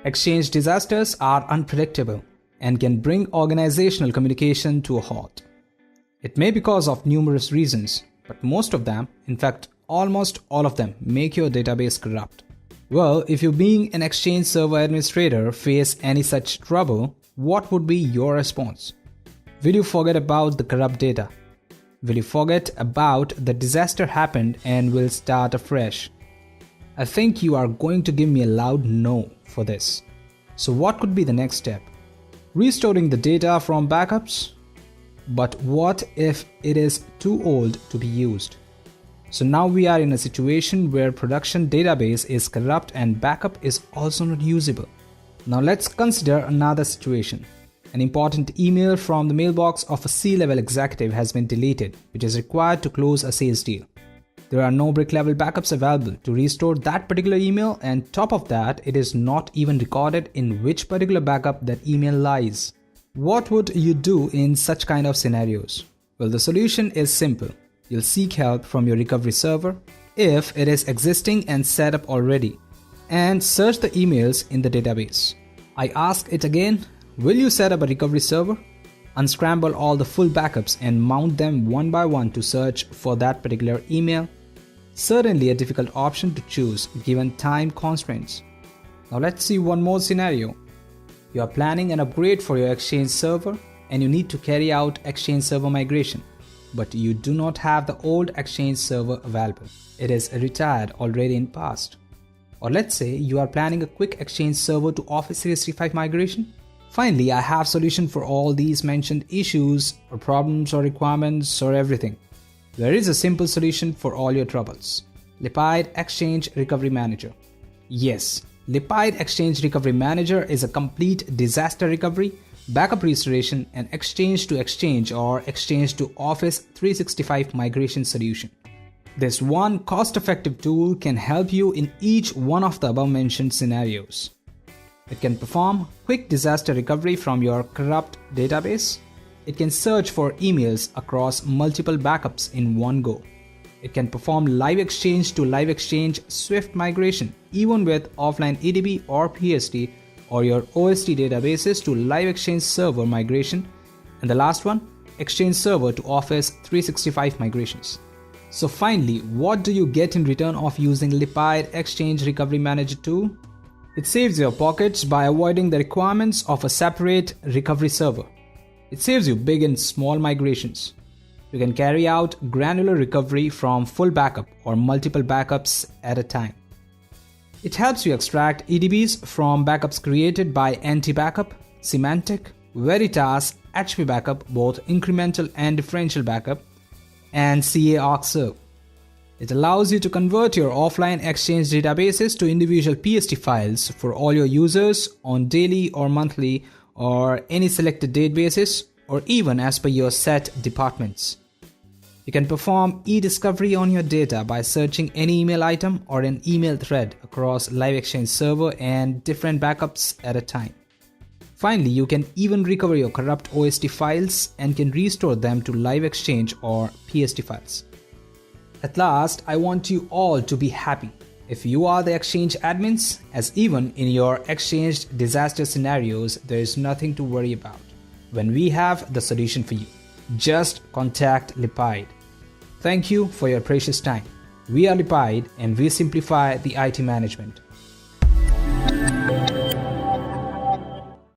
Exchange disasters are unpredictable and can bring organizational communication to a halt. It may be because of numerous reasons, but most of them, in fact almost all of them, make your database corrupt. Well, if you being an Exchange server administrator face any such trouble, what would be your response? Will you forget about the corrupt data? Will you forget about the disaster happened and will start afresh? I think you are going to give me a loud no for this. So what could be the next step? Restoring the data from backups? But what if it is too old to be used? So now we are in a situation where production database is corrupt and backup is also not usable. Now let's consider another situation. An important email from the mailbox of a C-level executive has been deleted, which is required to close a sales deal. There are no brick-level backups available to restore that particular email, and top of that, it is not even recorded in which particular backup that email lies. What would you do in such kind of scenarios? Well, the solution is simple. You'll seek help from your recovery server if it is existing and set up already, and search the emails in the database. I ask it again, will you set up a recovery server? Unscramble all the full backups and mount them one by one to search for that particular email? Certainly a difficult option to choose given time constraints. Now let's see one more scenario. You are planning an upgrade for your Exchange server and you need to carry out Exchange server migration, but you do not have the old Exchange server available. It is retired already in past. Or let's say you are planning a quick Exchange server to Office 365 migration. Finally, I have solution for all these mentioned issues or problems or requirements or everything. There is a simple solution for all your troubles. Lipide Exchange Recovery Manager. Yes, Lipide Exchange Recovery Manager is a complete disaster recovery, backup restoration, and Exchange to Exchange or Exchange to Office 365 migration solution. This one cost-effective tool can help you in each one of the above-mentioned scenarios. It can perform quick disaster recovery from your corrupt database. It can search for emails across multiple backups in one go. It can perform live exchange to live exchange swift migration even with offline EDB or PST or your OST databases to live exchange server migration. And the last one, Exchange server to Office 365 migrations. So finally, what do you get in return of using Lipide Exchange Recovery Manager tool? It saves your pockets by avoiding the requirements of a separate recovery server. It saves you big and small migrations. You can carry out granular recovery from full backup or multiple backups at a time. It helps you extract EDBs from backups created by Anti-Backup, Symantec, Veritas, HP Backup, both incremental and differential backup, and CA Arcserve. It allows you to convert your offline Exchange databases to individual PST files for all your users on daily or monthly or any selected date basis or even as per your set departments. You can perform e-discovery on your data by searching any email item or an email thread across Live Exchange server and different backups at a time. Finally, you can even recover your corrupt OST files and can restore them to Live Exchange or PST files. At last, I want you all to be happy. If you are the Exchange admins, as even in your Exchange disaster scenarios, there is nothing to worry about when we have the solution for you. Just contact Lipide. Thank you for your precious time. We are Lipide and we simplify the IT management.